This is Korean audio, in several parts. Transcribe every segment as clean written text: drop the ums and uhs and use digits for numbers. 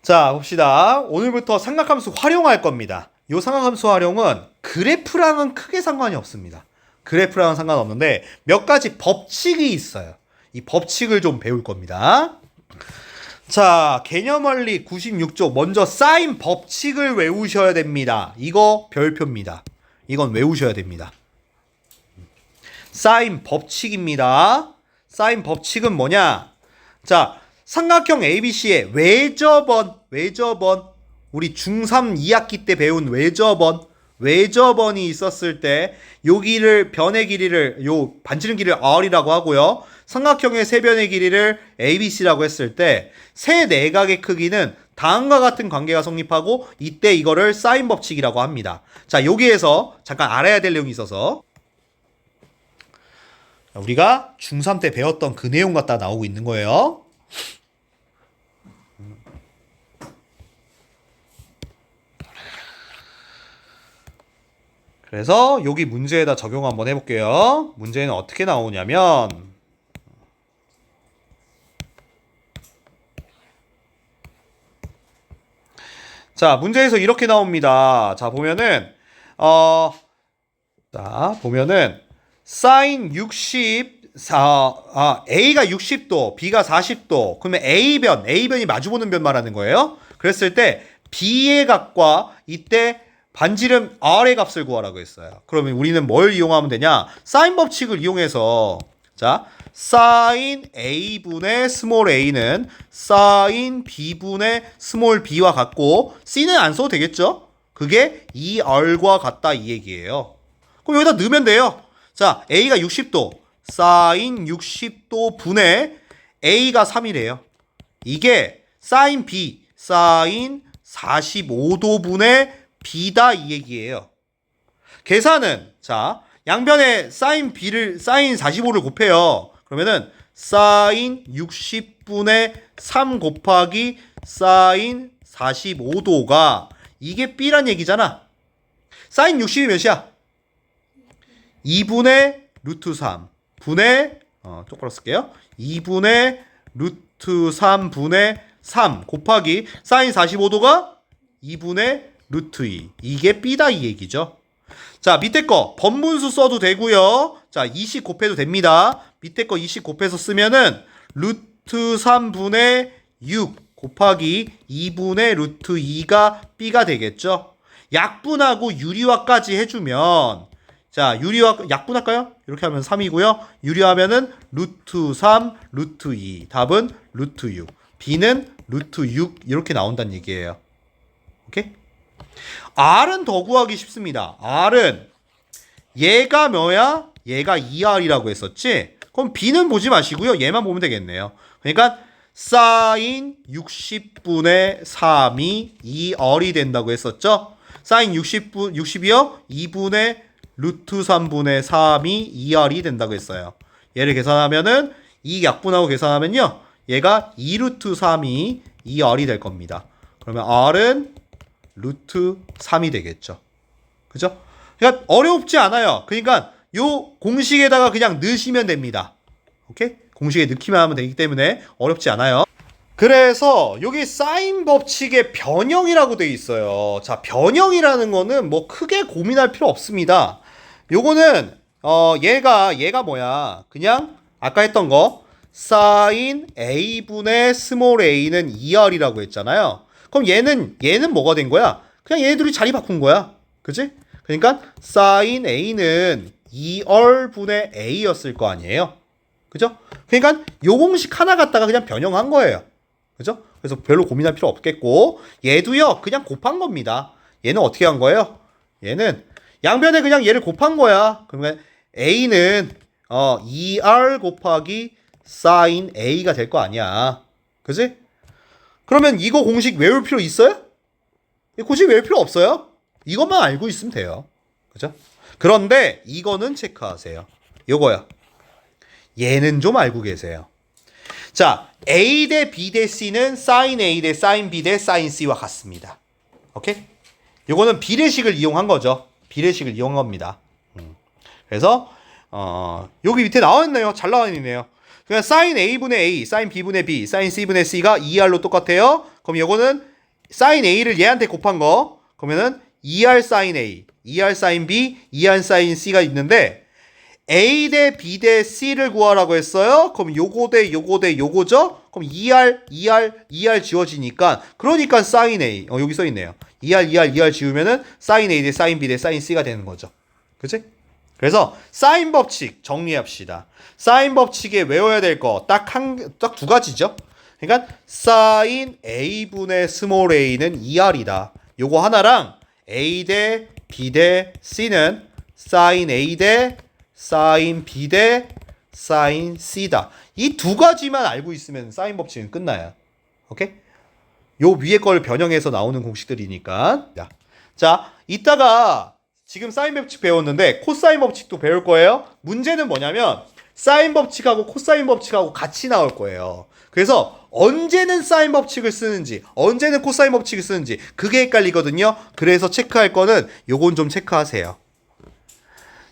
자, 봅시다. 오늘부터 삼각함수 활용할 겁니다. 이 삼각함수 활용은 그래프랑은 크게 상관이 없습니다. 그래프랑은 상관없는데 몇 가지 법칙이 있어요. 이 법칙을 좀 배울 겁니다. 자, 개념원리 96쪽 먼저 사인 법칙을 외우셔야 됩니다. 이거 별표입니다. 이건 외우셔야 됩니다. 사인 법칙입니다. 사인 법칙은 뭐냐? 자, 삼각형 ABC의 외접원, 우리 중3 2학기 때 배운 외접원이 있었을 때 여기를 변의 길이를 요 반지름 길이를 R이라고 하고요. 삼각형의 세 변의 길이를 ABC라고 했을 때 세 내각의 크기는 다음과 같은 관계가 성립하고 이때 이거를 사인 법칙이라고 합니다. 자, 여기에서 잠깐 알아야 될 내용이 있어서 우리가 중3 때 배웠던 그 내용 갖다 나오고 있는 거예요. 그래서 여기 문제에다 적용 한번 해볼게요. 문제는 어떻게 나오냐면 자, 문제에서 이렇게 나옵니다. 자, 보면은 사인 A가 60도, B가 40도. 그러면 A변이 마주보는 변 말하는 거예요. 그랬을 때 B의 값과 이때 반지름 R의 값을 구하라고 했어요. 그러면 우리는 뭘 이용하면 되냐? 사인 법칙을 이용해서 자, 사인 A분의 스몰 a는 사인 B분의 스몰 b와 같고 C는 안 써도 되겠죠? 그게 2R과 같다 이 얘기예요. 그럼 여기다 넣으면 돼요. 자, A가 60도, 사인 60도 분의 A가 3이래요. 이게 사인 B, 사인 45도 분의 B다 이 얘기예요. 계산은 자, 양변에 사인 45를 곱해요. 그러면은 사인 60분의 3 곱하기 사인 45도가 이게 B란 얘기잖아. 사인 60이 몇이야? 2분의 루트 3 분의 똑바로 쓸게요. 2분의 루트 3 분의 3 곱하기 사인 45도가 2분의 루트 2. 이게 B다 이 얘기죠. 자, 밑에 거 번분수 써도 되고요. 자, 20 곱해도 됩니다. 밑에 거 20 곱해서 쓰면은 루트 3분의 6 곱하기 2분의 루트 2가 B가 되겠죠. 약분하고 유리화까지 해주면 자, 약분할까요? 이렇게 하면 3이고요. 유리하면은 루트 3, 루트 2. 답은 루트 6. B는 루트 6 이렇게 나온다는 얘기예요. 오케이? R은 더 구하기 쉽습니다. R은 얘가 뭐야? 얘가 2R이라고 했었지? 그럼 B는 보지 마시고요. 얘만 보면 되겠네요. 그러니까 사인 60분의 3이 2R이 된다고 했었죠? 사인 60이요? 2분의 루트 3분의 3이 2R이 된다고 했어요. 얘를 계산하면은 이 약분하고 계산하면요. 얘가 2루트 3이 2R이 될 겁니다. 그러면 R은 루트 3이 되겠죠. 그죠? 그러니까 어렵지 않아요. 그러니까 요 공식에다가 그냥 넣으시면 됩니다. 오케이? 공식에 넣기만 하면 되기 때문에 어렵지 않아요. 그래서 여기 사인 법칙의 변형이라고 돼 있어요. 자, 변형이라는 거는 뭐 크게 고민할 필요 없습니다. 요거는 얘가 뭐야? 그냥 아까 했던 거 사인 A분의 스몰 a는 2R이라고 했잖아요. 그럼 얘는 뭐가 된 거야? 그냥 얘네들이 자리 바꾼 거야. 그치? 그러니까 사인 A는 2R분의 A였을 거 아니에요. 그죠? 그러니까 요 공식 하나 갖다가 그냥 변형한 거예요. 그죠? 그래서 별로 고민할 필요 없겠고 얘도요 그냥 곱한 겁니다. 얘는 어떻게 한 거예요? 얘는 양변에 그냥 얘를 곱한 거야. 그러면 A는 2R 곱하기 사인 A가 될 거 아니야. 그지? 그러면 이거 공식 외울 필요 있어요? 공식 외울 필요 없어요. 이것만 알고 있으면 돼요. 그죠? 그런데 이거는 체크하세요. 요거야. 얘는 좀 알고 계세요. 자, A 대 B 대 C는 사인 A 대 사인 B 대 사인 C와 같습니다. 오케이? 요거는 비례식을 이용한 거죠. 비례식을 이용한 겁니다. 그래서 여기 밑에 나와 있네요. 잘 나와 있네요. 그냥 사인 A분의 A, 사인 B분의 B, 사인 C분의 C가 2R로 똑같아요. 그럼 요거는 사인 A를 얘한테 곱한 거 그러면은 2R 사인 A, 2R 사인 B, 2R 사인 C가 있는데 A 대 B 대 C를 구하라고 했어요. 그럼 요거 대 요거 대 요거죠? 그럼 2R 지워지니까 그러니까 사인 A 여기 써 있네요. 2R 지우면은 사인 A 대 사인 B 대 사인 C가 되는 거죠. 그치? 그래서 사인 법칙 정리합시다. 사인 법칙에 외워야 될 거 딱 두 가지죠. 그러니까 사인 A분의 스몰 a는 2R이다. 요거 하나랑 A 대 B 대 C는 사인 A 대 사인 B 대 사인 C다. 이 두 가지만 알고 있으면 사인 법칙은 끝나요. 오케이? 요 위에 걸 변형해서 나오는 공식들이니까. 자, 이따가 지금 사인 법칙 배웠는데 코사인 법칙도 배울 거예요. 문제는 뭐냐면 사인 법칙하고 코사인 법칙하고 같이 나올 거예요. 그래서 언제는 사인 법칙을 쓰는지 언제는 코사인 법칙을 쓰는지 그게 헷갈리거든요. 그래서 체크할 거는 요건 좀 체크하세요.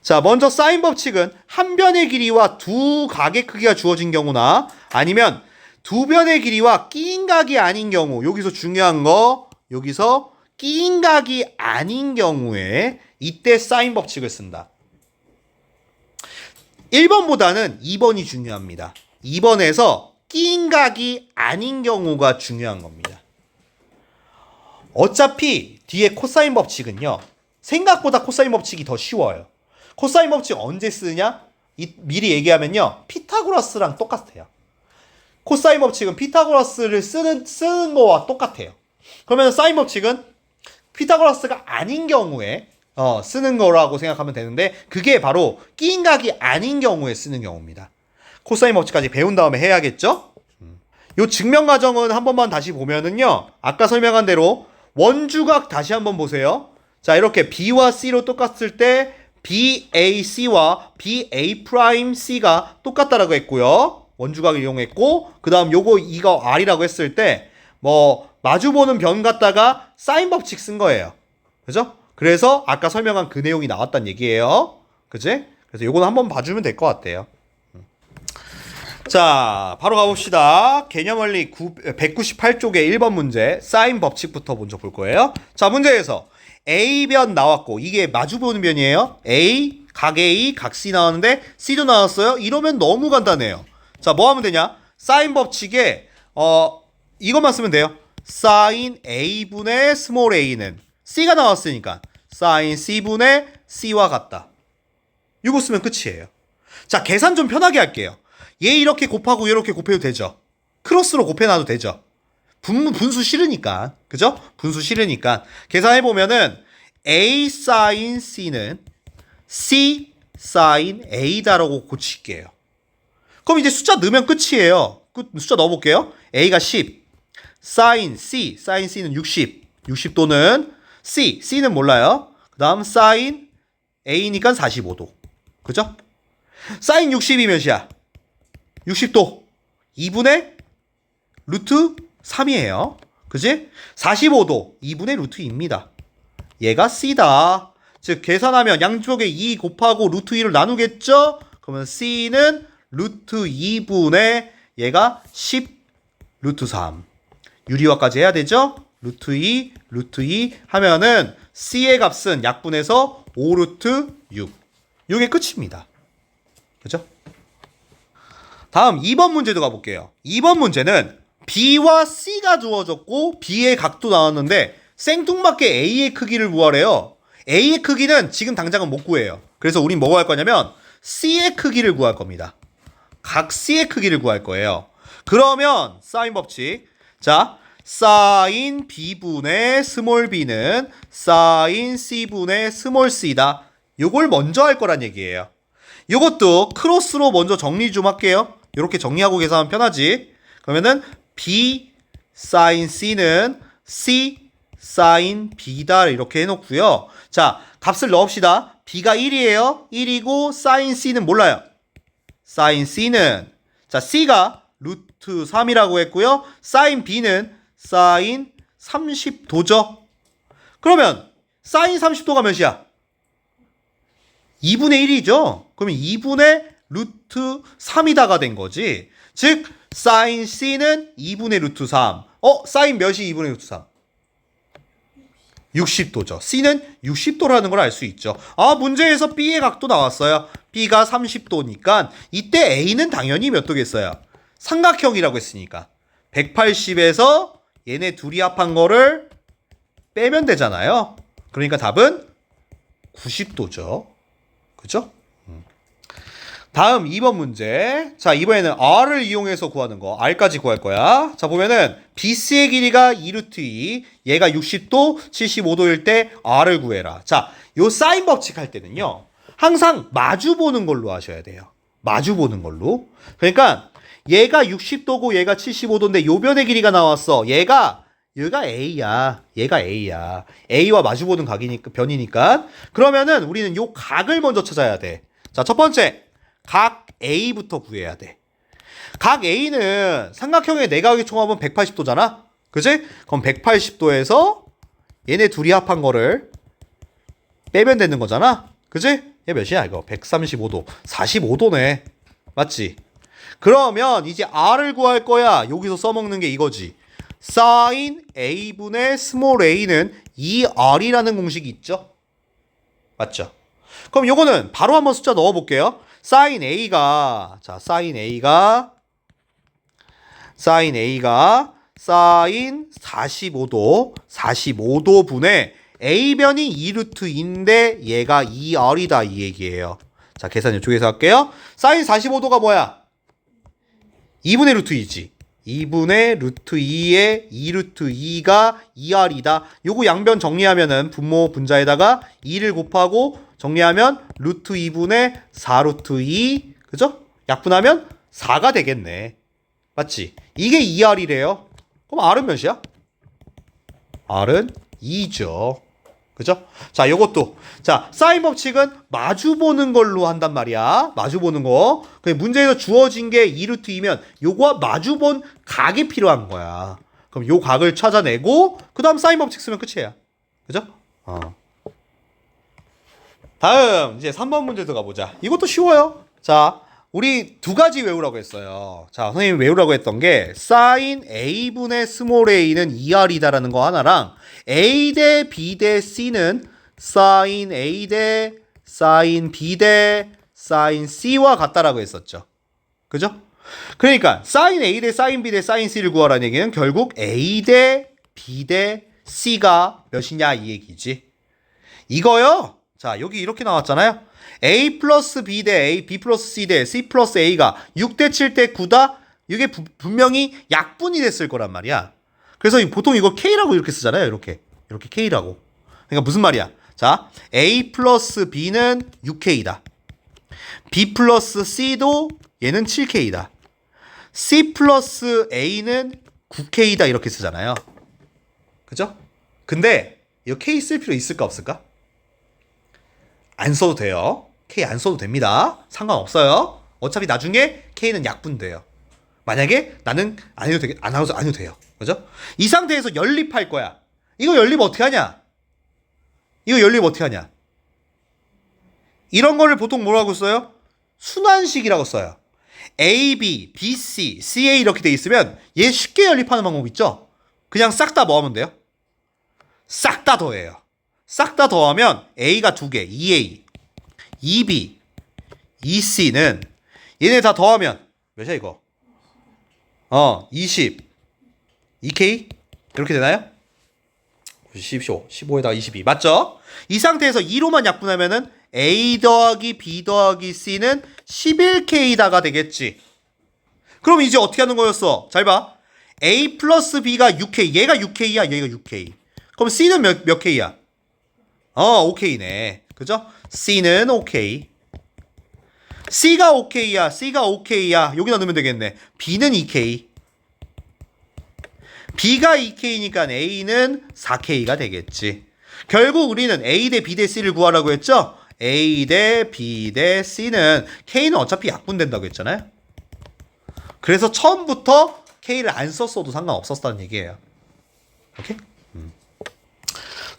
자, 먼저 사인 법칙은 한 변의 길이와 두 각의 크기가 주어진 경우나 아니면 두 변의 길이와 끼인 각이 아닌 경우, 여기서 중요한 거, 여기서 끼인 각이 아닌 경우에 이때 사인 법칙을 쓴다. 1번보다는 2번이 중요합니다. 2번에서 끼인 각이 아닌 경우가 중요한 겁니다. 어차피 뒤에 코사인 법칙은요, 생각보다 코사인 법칙이 더 쉬워요. 코사인 법칙 언제 쓰느냐? 미리 얘기하면요, 피타고라스랑 똑같아요. 코사인 법칙은 피타고라스를 쓰는 거와 똑같아요. 그러면 사인 법칙은 피타고라스가 아닌 경우에 쓰는 거라고 생각하면 되는데 그게 바로 끼인 각이 아닌 경우에 쓰는 경우입니다. 코사인 법칙까지 배운 다음에 해야겠죠? 요 증명 과정은 한 번만 다시 보면은요, 아까 설명한 대로 원주각 다시 한번 보세요. 자, 이렇게 B와 C로 똑같을 때 BAC와 BA'C가 똑같다라고 했고요. 원주각을 이용했고, 그 다음 이거 R이라고 했을 때, 마주보는 변 갖다가 사인 법칙 쓴 거예요. 그죠? 그래서 아까 설명한 그 내용이 나왔단 얘기예요. 그치? 그래서 요거는 한번 봐주면 될 것 같아요. 자, 바로 가봅시다. 개념원리 198쪽의 1번 문제, 사인 법칙부터 먼저 볼 거예요. 자, 문제에서 A변 나왔고, 이게 마주보는 변이에요. 각 A, 각 C 나왔는데 C도 나왔어요. 이러면 너무 간단해요. 자, 뭐 하면 되냐? 사인 법칙에 이것만 쓰면 돼요. 사인 A분의 스몰 a는 C가 나왔으니까 사인 C분의 C와 같다. 이거 쓰면 끝이에요. 자, 계산 좀 편하게 할게요. 얘 이렇게 곱하고 이렇게 곱해도 되죠. 크로스로 곱해놔도 되죠. 분수 싫으니까. 그죠? 분수 싫으니까. 계산해보면은 A 사인 C는 C 사인 A다라고 고칠게요. 그럼 이제 숫자 넣으면 끝이에요. 숫자 넣어볼게요. A가 10, 사인 C는 60 또는 C는 몰라요. 그 다음 사인 A니까 45도. 그죠? 사인 60이 몇이야? 60도. 2분의 루트 3이에요. 그지? 45도. 2분의 루트 2입니다. 얘가 C다. 즉, 계산하면 양쪽에 2 곱하고 루트 2를 나누겠죠? 그러면 C는 루트 2분의 얘가 10 루트 3. 유리화까지 해야 되죠? 루트 2 하면은 C의 값은 약분해서 5 루트 6. 이게 끝입니다. 그죠? 다음 2번 문제도 가볼게요. 2번 문제는 B와 C가 주어졌고 B의 각도 나왔는데 생뚱맞게 A의 크기를 구하래요. A의 크기는 지금 당장은 못 구해요. 그래서 우린 뭐 구할 거냐면 C의 크기를 구할 겁니다. 각 C의 크기를 구할 거예요. 그러면 사인 법칙. 자, 사인 B분의 스몰 b는 사인 C분의 스몰 c다. 요걸 먼저 할 거란 얘기예요. 요것도 크로스로 먼저 정리 좀 할게요. 이렇게 정리하고 계산하면 편하지. 그러면은 B 사인 C는 C 사인 B다 이렇게 해놓고요. 자, 값을 넣읍시다. B가 1이에요. 1이고 사인 C는 몰라요. 사인 C는 자, C가 루트 3이라고 했고요. 사인 B는 사인 30도죠. 그러면 사인 30도가 몇이야? 2분의 1이죠. 그러면 2분의 루트 3이다가 된 거지. 즉 사인 C는 2분의 루트 3. 사인 몇이 2분의 루트 3? 60도죠. C는 60도라는 걸 알 수 있죠. 아, 문제에서 B의 각도 나왔어요. B가 30도니까 이때 A는 당연히 몇 도겠어요? 삼각형이라고 했으니까 180에서 얘네 둘이 합한 거를 빼면 되잖아요. 그러니까 답은 90도죠. 그죠? 다음 2번 문제. 자, 이번에는 R을 이용해서 구하는 거. R까지 구할 거야. 자, 보면은 BC의 길이가 2루트 2, 얘가 60도, 75도일 때 R을 구해라. 자, 요 사인 법칙 할 때는요. 항상 마주 보는 걸로 하셔야 돼요. 마주 보는 걸로. 그러니까 얘가 60도고 얘가 75도인데 요 변의 길이가 나왔어. 얘가 A야. 얘가 A야. A와 마주 보는 각이니까 변이니까. 그러면은 우리는 요 각을 먼저 찾아야 돼. 자, 첫 번째. 각 A부터 구해야 돼. 각 A는 삼각형의 내각의 총합은 180도잖아? 그지? 그럼 180도에서 얘네 둘이 합한 거를 빼면 되는 거잖아? 그지? 얘 몇이야 이거? 135도. 45도네. 맞지? 그러면 이제 R을 구할 거야. 여기서 써먹는 게 이거지. sin A분의 스몰 a는 2R이라는 공식이 있죠? 맞죠? 그럼 요거는 바로 한번 숫자 넣어볼게요. sin A가 sin 45도 분의 A변이 2루트인데 얘가 2R이다 이 얘기예요. 자, 계산 이쪽에서 할게요. sin 45도가 뭐야? 2분의 루트 2지. 2분의 루트 2에 2루트 2가 2R이다. 요거 양변 정리하면은 분모 분자에다가 2를 곱하고 정리하면 루트 2분의 4루트 2. 그죠? 약분하면 4가 되겠네. 맞지? 이게 2R이래요. 그럼 R은 몇이야? R은 2죠. 그죠? 자, 요것도. 자, 사인 법칙은 마주 보는 걸로 한단 말이야. 마주 보는 거. 문제에서 주어진 게 2루트 2면 요거와 마주 본 각이 필요한 거야. 그럼 요 각을 찾아내고 그 다음 사인 법칙 쓰면 끝이야. 그죠? 다음 이제 3번 문제 들어가 보자. 이것도 쉬워요. 자, 우리 두 가지 외우라고 했어요. 자, 선생님이 외우라고 했던 게 sin A분의 스몰 a는 2R이다라는 거 하나랑 A 대 B 대 C는 sin A 대 sin B 대 sin C와 같다라고 했었죠. 그죠? 그러니까 sin A 대 sin B 대 sin C를 구하라는 얘기는 결국 A 대 B 대 C가 몇이냐 이 얘기지. 이거요. 자, 여기 이렇게 나왔잖아요. A 플러스 B 대 A, B 플러스 C 대 C 플러스 A가 6대 7대 9다? 이게 분명히 약분이 됐을 거란 말이야. 그래서 보통 이거 K라고 이렇게 쓰잖아요. 이렇게 K라고. 그러니까 무슨 말이야? 자, A 플러스 B는 6K다. B 플러스 C도 얘는 7K다. C 플러스 A는 9K다 이렇게 쓰잖아요. 그죠? 근데 이거 K 쓸 필요 있을까 없을까? 안 써도 돼요. K 안 써도 됩니다. 상관없어요. 어차피 나중에 K는 약분돼요. 만약에 나는 안 해도 돼요. 그죠? 이 상태에서 연립할 거야. 이거 연립 어떻게 하냐? 이런 거를 보통 뭐라고 써요? 순환식이라고 써요. A, B, B, C, C, A 이렇게 돼 있으면 얘 쉽게 연립하는 방법 있죠? 그냥 싹 다 뭐 하면 돼요? 싹 다 더해요. 싹 다 더하면 A가 2개, 2A, 2B, 2C는 얘네 다 더하면 몇이야 이거? 20, 2K? 이렇게 되나요? 15에다가 22 맞죠? 이 상태에서 2로만 약분하면은 A 더하기 B 더하기 C는 11K다가 되겠지. 그럼 이제 어떻게 하는 거였어? 잘 봐. A 플러스 B가 6K, 얘가 6K야, 얘가 6K. 그럼 C는 몇 K야? 5K네. 그죠? C는 OK. C가 OK야. C가 OK야. 여기다 넣으면 되겠네. B는 2K. B가 2K니까 A는 4K가 되겠지. 결국 우리는 A 대 B 대 C를 구하라고 했죠? A 대 B 대 C는 K는 어차피 약분된다고 했잖아요. 그래서 처음부터 K를 안 썼어도 상관없었다는 얘기예요. 오케이?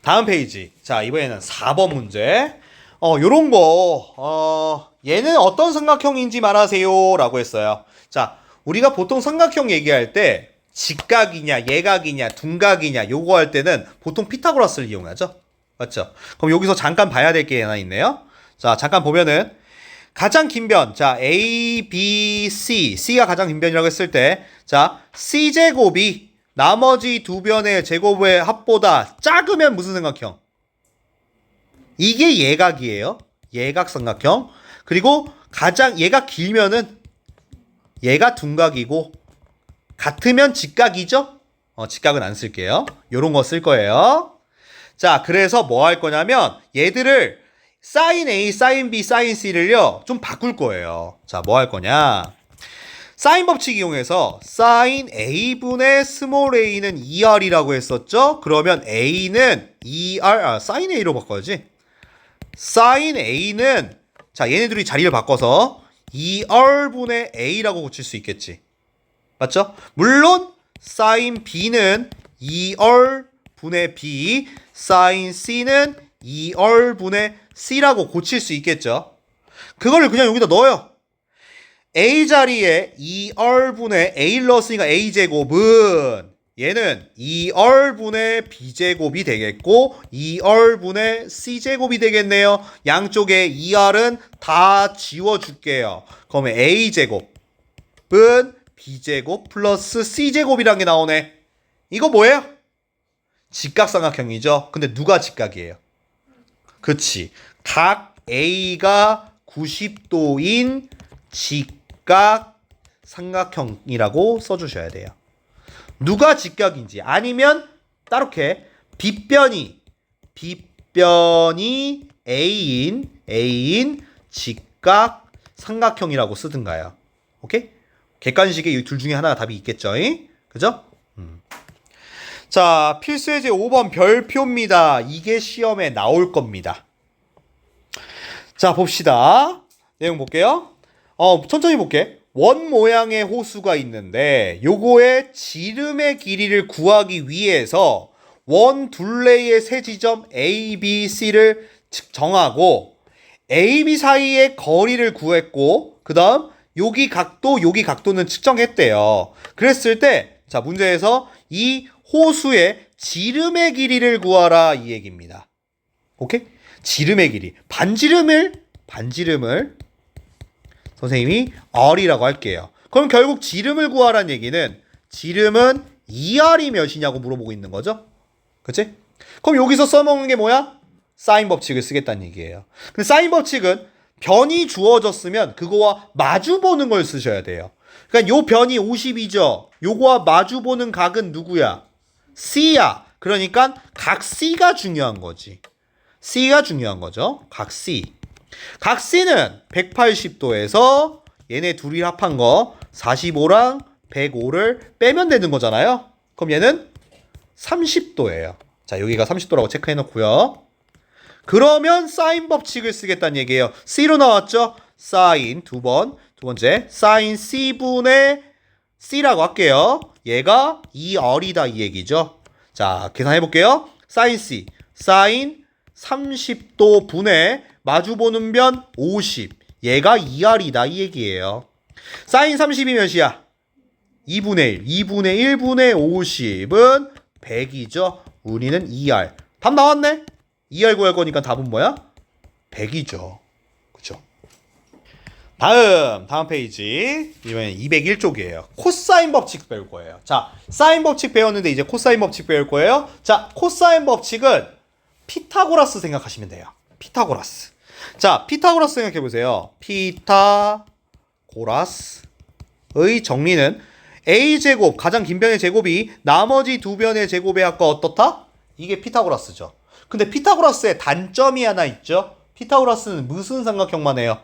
다음 페이지. 자, 이번에는 4번 문제. 요런 거, 얘는 어떤 삼각형인지 말하세요. 라고 했어요. 자, 우리가 보통 삼각형 얘기할 때, 직각이냐, 예각이냐, 둔각이냐 요거 할 때는 보통 피타고라스를 이용하죠. 맞죠? 그럼 여기서 잠깐 봐야 될 게 하나 있네요. 자, 잠깐 보면은 가장 긴 변, 자, A, B, C, C가 가장 긴 변이라고 했을 때, 자, C제곱이 나머지 두 변의 제곱의 합보다 작으면 무슨 삼각형? 이게 예각이에요. 예각삼각형. 그리고 가장 얘가 길면은 얘가 둔각이고 같으면 직각이죠? 직각은 안 쓸게요. 요런 거 쓸 거예요. 자, 그래서 뭐 할 거냐면 얘들을 sin A, sin B, sin C를요 좀 바꿀 거예요. 자, 뭐 할 거냐? 사인 법칙 이용해서 sin A분의 스몰 a는 2R이라고 했었죠? 그러면 A는 2R, sin A로 바꿔야지. sin A는, 자, 얘네들이 자리를 바꿔서 2R분의 A라고 고칠 수 있겠지. 맞죠? 물론 sin B는 2R분의 B, sin C는 2R분의 C라고 고칠 수 있겠죠. 그거를 그냥 여기다 넣어요. A 자리에 2R분의 A를 넣었으니까 A제곱은 얘는 2R분의 B제곱이 되겠고 2R분의 C제곱이 되겠네요. 양쪽에 2R은 다 지워줄게요. 그러면 A제곱은 B제곱 플러스 C제곱이라는 게 나오네. 이거 뭐예요? 직각삼각형이죠. 근데 누가 직각이에요? 그치. 각 A가 90도인 직각 삼각형이라고 써주셔야 돼요. 누가 직각인지 아니면 따로게 빗변이 A인 직각 삼각형이라고 쓰든가요. 오케이? 객관식에 이 둘 중에 하나가 답이 있겠죠. 그죠? 자, 필수예제 5번 별표입니다. 이게 시험에 나올 겁니다. 자, 봅시다. 내용 볼게요. 천천히 볼게. 원 모양의 호수가 있는데 요거의 지름의 길이를 구하기 위해서 원 둘레의 세 지점 A, B, C를 정하고 A, B 사이의 거리를 구했고 그 다음 여기 각도는 측정했대요. 그랬을 때 자, 문제에서 이 호수의 지름의 길이를 구하라 이 얘기입니다. 오케이? 지름의 길이. 반지름을 선생님이 R이라고 할게요. 그럼 결국 지름을 구하라는 얘기는 지름은 2R이 몇이냐고 물어보고 있는 거죠. 그치? 그럼 여기서 써먹는 게 뭐야? 사인 법칙을 쓰겠다는 얘기예요. 근데 사인 법칙은 변이 주어졌으면 그거와 마주보는 걸 쓰셔야 돼요. 그러니까 요 변이 50이죠. 요거와 마주보는 각은 누구야? C야. 그러니까 각 C가 중요한 거지. C가 중요한 거죠. 각 C. 각 C는 180도에서 얘네 둘이 합한 거 45랑 105를 빼면 되는 거잖아요. 그럼 얘는 30도예요. 자, 여기가 30도라고 체크해 놓고요. 그러면 사인 법칙을 쓰겠다는 얘기예요. C로 나왔죠? 사인 두 번째 사인 C분의 C라고 할게요. 얘가 2R이다 이 얘기죠. 자, 계산해 볼게요. 사인 C, 사인 30도 분의 마주보는 변 50. 얘가 2R이다 이 얘기예요. 사인 30이 몇이야? 2분의 1. 2분의 1분의 50은 100이죠. 우리는 2R. 답 나왔네? 2R 구할 거니까 답은 뭐야? 100이죠. 그쵸? 다음 페이지. 이번엔 201쪽이에요. 코사인 법칙 배울 거예요. 자, 사인 법칙 배웠는데 이제 코사인 법칙 배울 거예요. 자, 코사인 법칙은 피타고라스 생각하시면 돼요. 피타고라스. 자, 피타고라스 생각해 보세요. 피타고라스의 정리는 A제곱, 가장 긴 변의 제곱이 나머지 두 변의 제곱의 합과 어떻다? 이게 피타고라스죠. 근데 피타고라스의 단점이 하나 있죠. 피타고라스는 무슨 삼각형만 해요?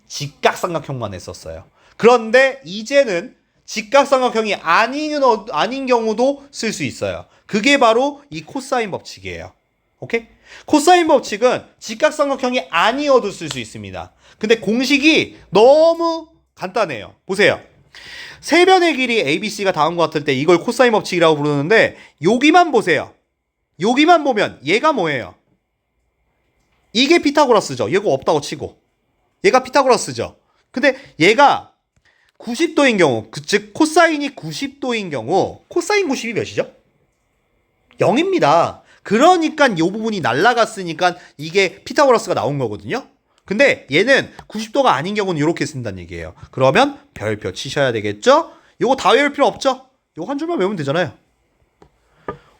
직각삼각형만 했었어요. 그런데 이제는 직각삼각형이 아닌 경우도 쓸 수 있어요. 그게 바로 이 코사인 법칙이에요. 오케이? 코사인 법칙은 직각삼각형이 아니어도 쓸 수 있습니다. 근데 공식이 너무 간단해요. 보세요. 세 변의 길이 ABC가 다음과 같을 때 이걸 코사인 법칙이라고 부르는데 여기만 보세요. 여기만 보면 얘가 뭐예요? 이게 피타고라스죠. 얘가 없다고 치고. 얘가 피타고라스죠. 근데 얘가 90도인 경우, 즉 코사인이 90도인 경우 코사인 90이 몇이죠? 0입니다. 그러니까 이 부분이 날라갔으니까 이게 피타고라스가 나온 거거든요. 근데 얘는 90도가 아닌 경우는 이렇게 쓴다는 얘기예요. 그러면 별표 치셔야 되겠죠? 요거 다 외울 필요 없죠? 요거 한 줄만 외우면 되잖아요.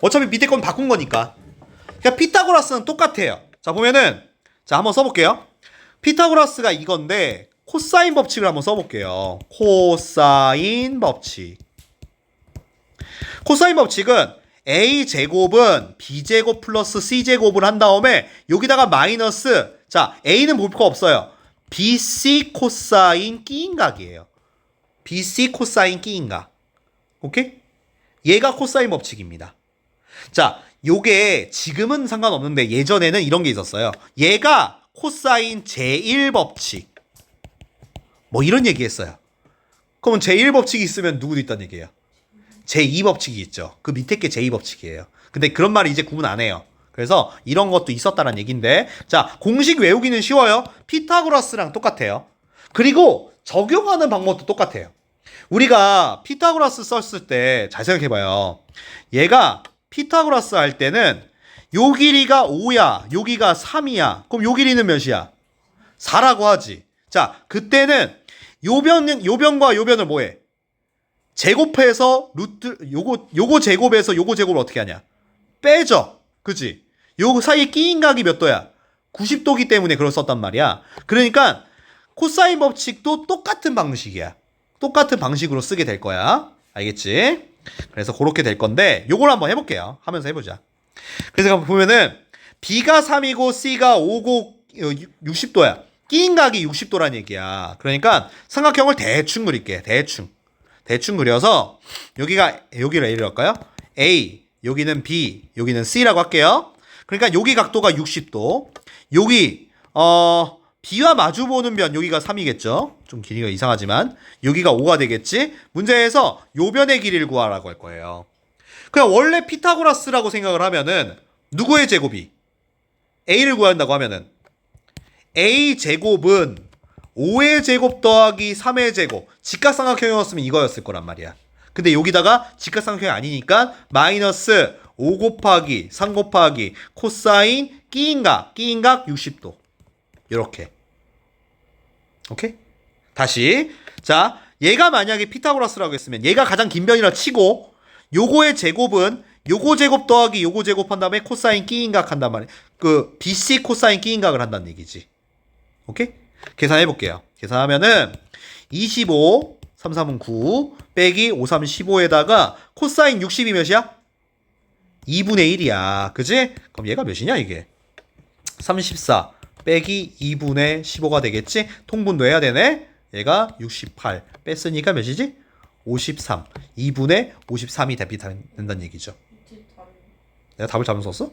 어차피 밑에 건 바꾼 거니까. 그러니까 피타고라스는 똑같아요. 자, 보면은, 자, 한번 써볼게요. 피타고라스가 이건데, 코사인 법칙을 한번 써볼게요. 코사인 법칙. 코사인 법칙은 a제곱은 b제곱 플러스 c제곱을 한 다음에 여기다가 마이너스, 자, a는 볼 거 없어요. bc 코사인 끼인각이에요. bc 코사인 끼인각. 오케이? 얘가 코사인 법칙입니다. 자, 요게 지금은 상관없는데 예전에는 이런 게 있었어요. 얘가 코사인 제1법칙. 뭐 이런 얘기 했어요. 그러면 제1법칙이 있으면 누구도 있다는 얘기예요? 제2법칙이 있죠. 그 밑에 게 제2법칙이에요. 근데 그런 말을 이제 구분 안 해요. 그래서 이런 것도 있었다는 얘기인데, 자, 공식 외우기는 쉬워요. 피타고라스랑 똑같아요. 그리고 적용하는 방법도 똑같아요. 우리가 피타고라스 썼을 때 잘 생각해봐요. 얘가 피타고라스 할 때는 요 길이가 5야, 여기가 3이야. 그럼 요 길이는 몇이야? 4라고 하지. 자, 그때는 요 변과 요 변을 뭐해? 제곱해서 루트 요거 제곱해서 요거 제곱을 어떻게 하냐? 빼죠. 그치? 요 사이에 끼인 각이 몇 도야? 90도기 때문에 그걸 썼단 말이야. 그러니까 코사인 법칙도 똑같은 방식이야. 똑같은 방식으로 쓰게 될 거야. 알겠지? 그래서 그렇게 될 건데 요걸 한번 해볼게요. 하면서 해보자. 그래서 보면은 B가 3이고 C가 5고 60도야. 끼인 각이 60도란 얘기야. 그러니까 삼각형을 대충 그릴게. 대충 그려서 여기를 A를 할까요? A, 여기는 B, 여기는 C라고 할게요. 그러니까 여기 각도가 60도. 여기 B와 마주보는 변 여기가 3이겠죠. 좀 길이가 이상하지만 여기가 5가 되겠지. 문제에서 요 변의 길이를 구하라고 할 거예요. 그냥 원래 피타고라스라고 생각을 하면은 누구의 제곱이? A를 구한다고 하면은 A 제곱은 5의 제곱 더하기 3의 제곱. 직각삼각형이었으면 이거였을 거란 말이야. 근데 여기다가 직각삼각형이 아니니까 마이너스 5 곱하기 3 곱하기 코사인 끼인각 60도. 요렇게. 오케이? 다시. 자, 얘가 만약에 피타고라스라고 했으면 얘가 가장 긴 변이라 치고 요거의 제곱은 요거 제곱 더하기 요거 제곱 한 다음에 코사인 끼인각 한단 말이야. 그 BC 코사인 끼인각을 한다는 얘기지. 오케이? 계산해 볼게요. 계산하면은 25 3, 3은 9 빼기 5, 3, 15에다가 코사인 60이 몇이야? 2분의 1이야. 그지? 그럼 얘가 몇이냐 이게? 34 빼기 2분의 15가 되겠지? 통분도 해야 되네. 얘가 68 뺐으니까 몇이지? 53 2분의 53이 대비 된다는 얘기죠. 내가 답을 잘못 썼어?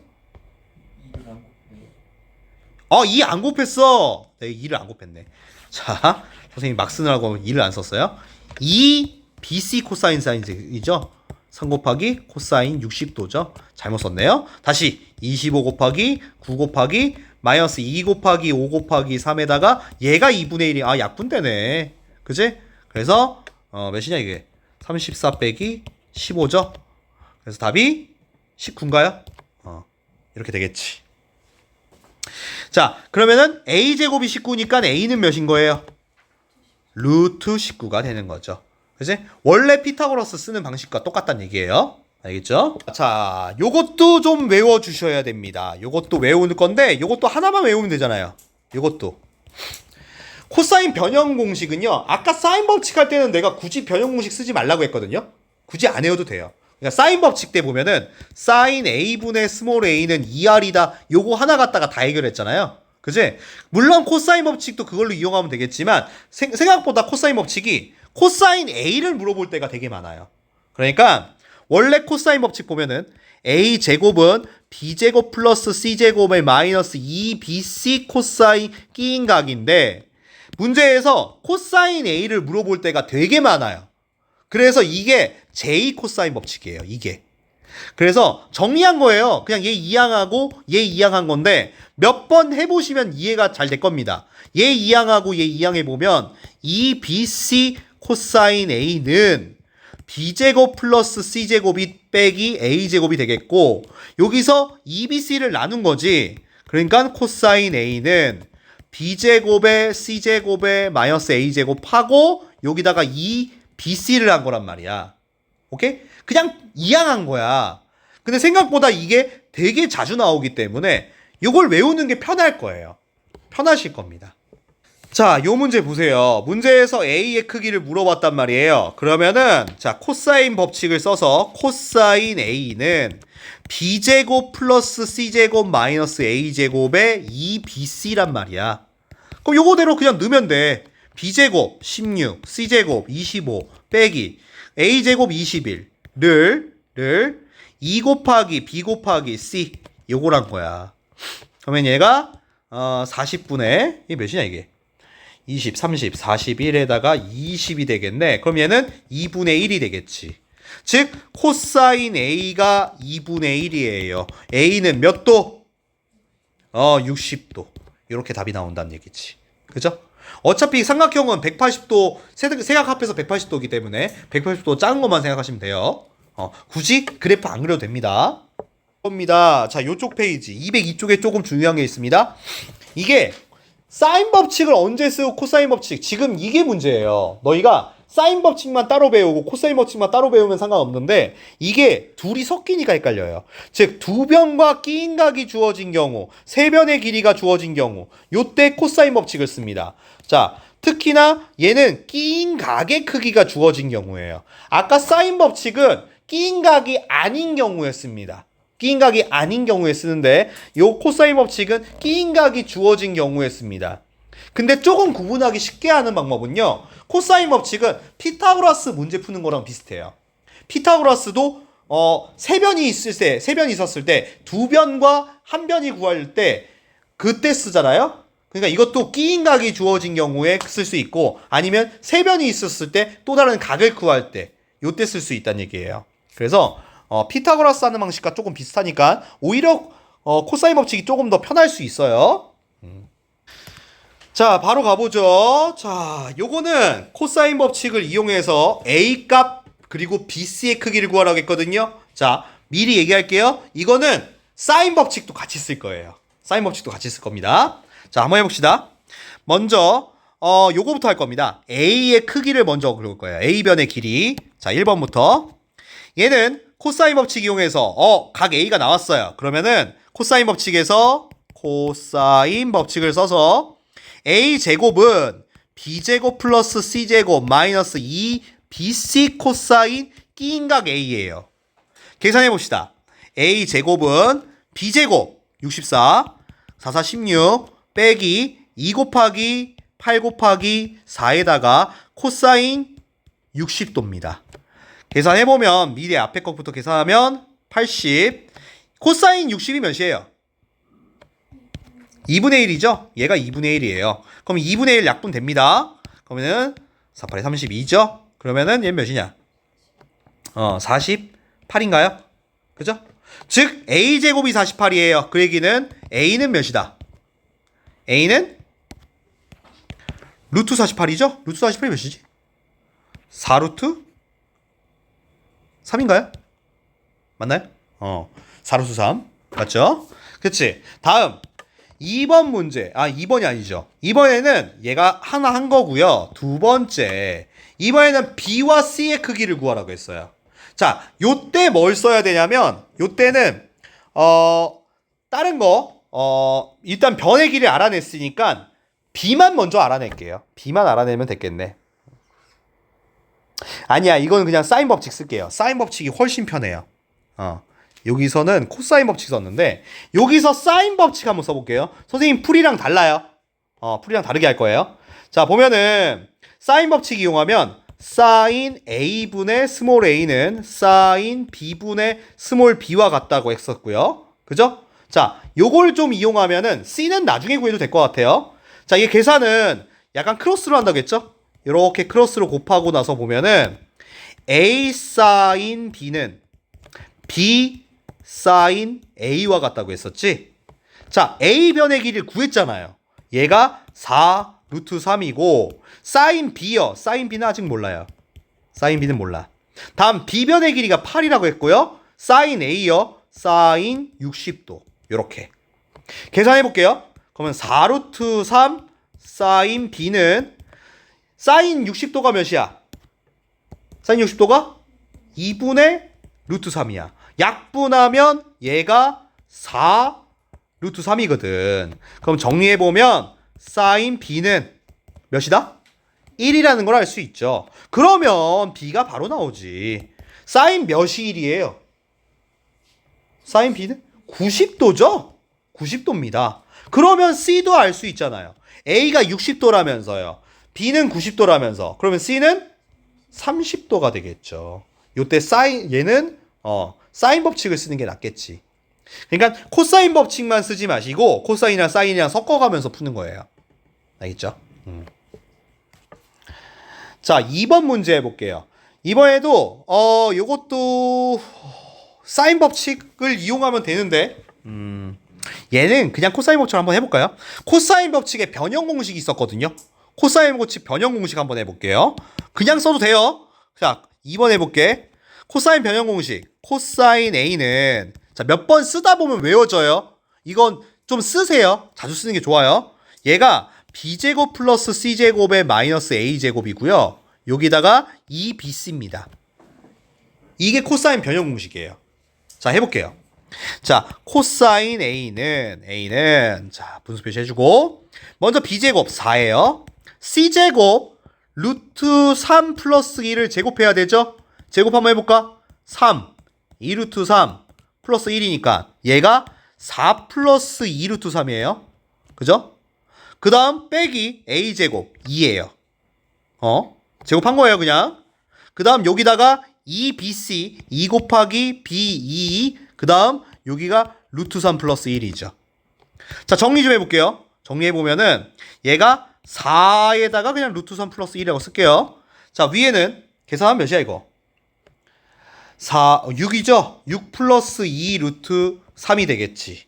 2 안 곱했어. 내가 2를 안 곱했네. 자, 선생님이 막 쓰느라고 2를 안 썼어요. 2 BC 코사인 사인이죠. 3 곱하기 코사인 60도죠. 잘못 썼네요. 다시 25 곱하기 9 곱하기 마이너스 2 곱하기 5 곱하기 3에다가 얘가 2분의 1이 약분되네. 그치? 그래서 몇이냐 이게? 34 빼기 15죠. 그래서 답이 19인가요? 이렇게 되겠지. 자, 그러면은 a제곱이 19니까 a는 몇인 거예요? 루트 19가 되는 거죠. 그치? 원래 피타고라스 쓰는 방식과 똑같다는 얘기예요. 알겠죠? 자, 요것도 좀 외워주셔야 됩니다. 요것도 외우는 건데 요것도 하나만 외우면 되잖아요. 요것도 코사인 변형 공식은요, 아까 사인 법칙 할 때는 내가 굳이 변형 공식 쓰지 말라고 했거든요. 굳이 안 외워도 돼요. 그러니까 사인 법칙 때 보면은 사인 a분의 스몰 a는 2r이다 요거 하나 갖다가 다 해결했잖아요. 그지? 물론 코사인 법칙도 그걸로 이용하면 되겠지만 생각보다 코사인 법칙이 코사인 a를 물어볼 때가 되게 많아요. 그러니까 원래 코사인 법칙 보면은 a 제곱은 b 제곱 플러스 c 제곱의 마이너스 2bc 코사인 끼인 각인데 문제에서 코사인 a를 물어볼 때가 되게 많아요. 그래서 이게 제2 코사인 법칙이에요. 이게. 그래서 정리한 거예요. 그냥 얘 이항하고 얘 이항한 건데 몇 번 해보시면 이해가 잘 될 겁니다. 얘 이항하고 얘 이항해 보면 2bc 코사인 A는 B제곱 플러스 C제곱이 빼기 A제곱이 되겠고 여기서 2BC를 나눈 거지. 그러니까 코사인 A는 B제곱에 C제곱에 마이너스 A제곱하고 여기다가 2BC를 한 거란 말이야. 오케이? 그냥 이항한 거야. 근데 생각보다 이게 되게 자주 나오기 때문에 이걸 외우는 게 편할 거예요. 편하실 겁니다. 자, 요 문제 보세요. 문제에서 A의 크기를 물어봤단 말이에요. 그러면은 자, 코사인 법칙을 써서 코사인 A는 B제곱 플러스 C제곱 마이너스 A제곱의 2BC란 말이야. 그럼 요거대로 그냥 넣으면 돼. B제곱 16, C제곱 25 빼기 A제곱 21를 2 곱하기 B 곱하기 C 요거란 거야. 그러면 얘가 40분의 이게 몇이냐 이게 20, 30, 41에다가 20이 되겠네. 그럼 얘는 2분의 1이 되겠지. 즉 코사인 A가 2분의 1이에요. A는 몇 도? 60도. 이렇게 답이 나온다는 얘기지. 그죠? 어차피 삼각형은 180도 세각 합해서 180도이기 때문에 180도 작은 것만 생각하시면 돼요. 굳이 그래프 안 그려도 됩니다. 겁니다. 자, 요쪽 페이지 202쪽에 조금 중요한 게 있습니다. 이게 사인 법칙을 언제 쓰고 코사인 법칙 지금 이게 문제예요. 너희가 사인 법칙만 따로 배우고 코사인 법칙만 따로 배우면 상관없는데 이게 둘이 섞이니까 헷갈려요. 즉 두 변과 끼인 각이 주어진 경우 세 변의 길이가 주어진 경우 요때 코사인 법칙을 씁니다. 자, 특히나 얘는 끼인 각의 크기가 주어진 경우예요. 아까 사인 법칙은 끼인 각이 아닌 경우에 씁니다. 끼인 각이 아닌 경우에 쓰는데 요 코사인 법칙은 끼인 각이 주어진 경우에 씁니다. 근데 조금 구분하기 쉽게 하는 방법은요. 코사인 법칙은 피타고라스 문제 푸는 거랑 비슷해요. 피타고라스도 세 변이 있었을 때 두 변과 한 변이 구할 때 그때 쓰잖아요. 그러니까 이것도 끼인 각이 주어진 경우에 쓸 수 있고 아니면 세 변이 있었을 때 또 다른 각을 구할 때 요때 쓸 수 있다는 얘기예요. 그래서 피타고라스 하는 방식과 조금 비슷하니까 오히려 코사인 법칙이 조금 더 편할 수 있어요. 자, 바로 가보죠. 자, 요거는 코사인 법칙을 이용해서 A 값 그리고 BC의 크기를 구하라고 했거든요. 자, 미리 얘기할게요. 이거는 사인 법칙도 같이 쓸 거예요. 사인 법칙도 같이 쓸 겁니다. 자, 한번 해봅시다. 먼저 요거부터 할 겁니다. A의 크기를 먼저 그릴 거예요. A변의 길이. 자, 1번부터 얘는 코사인 법칙 이용해서 각 A가 나왔어요. 그러면은 코사인 법칙에서 코사인 법칙을 써서 A제곱은 B제곱 플러스 C제곱 마이너스 2BC 코사인 끼인 각 A예요. 계산해 봅시다. A제곱은 B제곱 64 44 16 빼기 2 곱하기 8 곱하기 4에다가 코사인 60도입니다. 계산해보면 미리 앞에 것부터 계산하면 80 코사인 60이 몇이에요? 2분의 1이죠? 얘가 2분의 1이에요. 그럼 2분의 1 약분 됩니다. 그러면은 48에 32죠? 그러면은 얘는 몇이냐? 48인가요? 그죠? 즉 A제곱이 48이에요. 그 얘기는 A는 몇이다? A는 루트 48이죠? 루트 48이 몇이지? 4루트 3인가요? 맞나요? 4루트 3 맞죠? 그치? 다음 2번 문제. 2번이 아니죠. 이번에는 얘가 하나 한 거고요. 두 번째 이번에는 B와 C의 크기를 구하라고 했어요. 자, 요때 뭘 써야 되냐면 요때는 다른 거 일단 변의 길이를 알아냈으니까 B만 먼저 알아낼게요. B만 알아내면 됐겠네. 아니야, 이거는 그냥 사인 법칙 쓸게요. 사인 법칙이 훨씬 편해요. 여기서는 코사인 법칙 썼는데 여기서 사인 법칙 한번 써볼게요. 선생님 풀이랑 달라요. 풀이랑 다르게 할 거예요. 자, 보면은 사인 법칙 이용하면 사인 A분의 스몰 a는 사인 B분의 스몰 b와 같다고 했었고요. 그죠? 자, 요걸 좀 이용하면은 C는 나중에 구해도 될 것 같아요. 자, 이게 계산은 약간 크로스로 한다고 했죠? 이렇게 크로스로 곱하고 나서 보면은 A 사인 B는 B 사인 A와 같다고 했었지? 자, A변의 길이를 구했잖아요. 얘가 4 루트 3이고 사인 B요. 사인 B는 아직 몰라요. 사인 B는 몰라. 다음 B변의 길이가 8이라고 했고요. 사인 A요. 사인 60도. 요렇게 계산해 볼게요. 그러면 4루트 3 사인 B는 사인 60도가 몇이야? 사인 60도가 2분의 루트 3이야. 약분하면 얘가 4 루트 3이거든. 그럼 정리해보면 사인 B는 몇이다? 1이라는 걸 알 수 있죠. 그러면 B가 바로 나오지. 사인 몇이 1이에요? 사인 B는 90도죠? 90도입니다. 그러면 C도 알 수 있잖아요. A가 60도라면서요. B는 90도라면서. 그러면 C는 30도가 되겠죠. 요때 얘는 사인 법칙을 쓰는 게 낫겠지. 그러니까 코사인 법칙만 쓰지 마시고 코사인이랑 사인이랑 섞어가면서 푸는 거예요. 알겠죠? 자, 2번 문제 해볼게요. 이번에도 요것도 사인 법칙을 이용하면 되는데 얘는 그냥 코사인 법칙을 한번 해볼까요? 코사인 법칙에 변형 공식이 있었거든요. 코사인 법칙 변형 공식 한번 해볼게요. 그냥 써도 돼요. 자, 2번 해볼게. 코사인 변형 공식. 코사인 A는 자, 몇 번 쓰다 보면 외워져요. 이건 좀 쓰세요. 자주 쓰는 게 좋아요. 얘가 B제곱 플러스 C제곱의 마이너스 A제곱이고요. 여기다가 2BC입니다. 이게 코사인 변형 공식이에요. 자, 해볼게요. 자, 코사인 A는 자, 분수 표시해주고 먼저 B제곱 4예요. C제곱 루트 3 플러스 2를 제곱해야 되죠? 제곱 한번 해볼까? 3, 2루트 3 플러스 1이니까 얘가 4 플러스 2루트 3이에요. 그죠? 그 다음 빼기 A제곱 2예요. 제곱한 거예요, 그냥. 그 다음 여기다가 2BC 2 곱하기 B2 그 다음 여기가 루트 3 플러스 1이죠. 자, 정리 좀 해볼게요. 정리해보면은 얘가 4에다가 그냥 루트 3 플러스 1이라고 쓸게요. 자, 위에는 계산하면 몇이야 이거? 6이죠? 6 플러스 2 루트 3이 되겠지.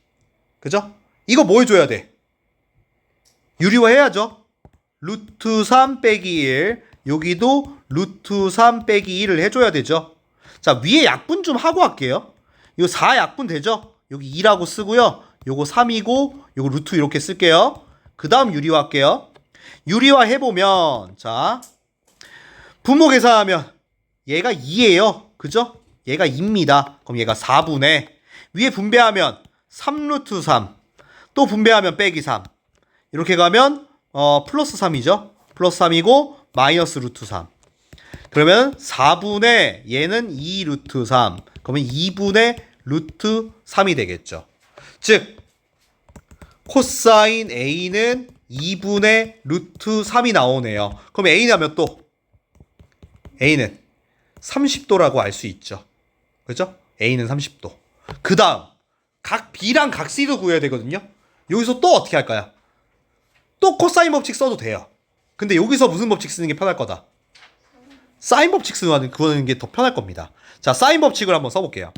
그죠? 이거 뭐 해줘야 돼? 유리화 해야죠. 루트 3 빼기 1 여기도 루트 3 빼기 1을 해줘야 되죠. 자, 위에 약분 좀 하고 할게요. 이거 4 약분 되죠? 여기 2라고 쓰고요. 요거 3이고 요거 루트 이렇게 쓸게요. 그 다음 유리화 할게요. 유리화 해보면 자, 분모 계산하면 얘가 2예요. 그죠? 얘가 2입니다. 그럼 얘가 4분의 위에 분배하면 3루트 3 또 분배하면 빼기 3 이렇게 가면 플러스 3이죠. 플러스 3이고 마이너스 루트 3 그러면 4분의 얘는 2 루트 3 그러면 2분의 루트 3이 되겠죠. 즉 코사인 A는 2분의 루트 3이 나오네요. 그럼 A는 몇 도? A는 30도라고 알 수 있죠. 그죠? A는 30도. 그 다음 각 B랑 각 C도 구해야 되거든요. 여기서 또 어떻게 할까요? 또 코사인 법칙 써도 돼요. 근데 여기서 무슨 법칙 쓰는 게 편할 거다? 사인 법칙 쓰는 게 더 편할 겁니다. 자, 사인 법칙을 한번 써볼게요.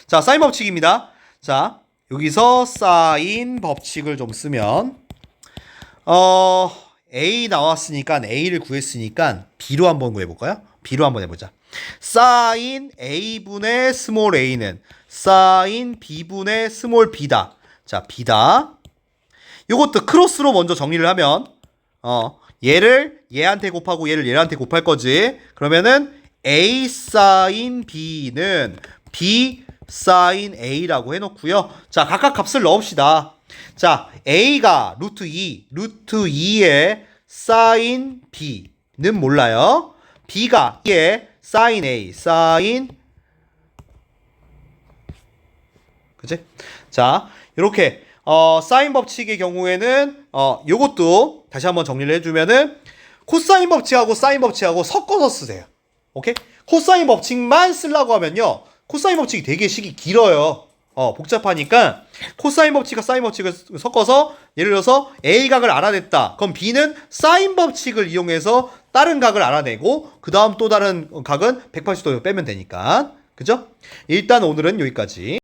자, 사인 법칙입니다. 자, 여기서 사인 법칙을 좀 쓰면 A 나왔으니까 A를 구했으니까 B로 한번 구해볼까요? B로 한번 해보자. 사인 A분의 스몰 a는 사인 B분의 스몰 b다. 자, b다. 요것도 크로스로 먼저 정리를 하면 얘를 얘한테 곱하고 얘를 얘한테 곱할 거지. 그러면은 A 사인 B는 B 사인 A라고 해놓고요. 자, 각각 값을 넣읍시다. 자, A가 루트 2의 사인 B는 몰라요. B가 2의 사인 A, 사인 그치? 자, 이렇게 사인 법칙의 경우에는 요것도 다시 한번 정리를 해주면은 코사인 법칙하고 사인 법칙하고 섞어서 쓰세요. 오케이? 코사인 법칙만 쓰려고 하면요, 코사인 법칙이 되게 식이 길어요. 복잡하니까 코사인 법칙과 사인 법칙을 섞어서 예를 들어서 A 각을 알아냈다. 그럼 B는 사인 법칙을 이용해서 다른 각을 알아내고 그 다음 또 다른 각은 180도 빼면 되니까. 그죠? 일단 오늘은 여기까지.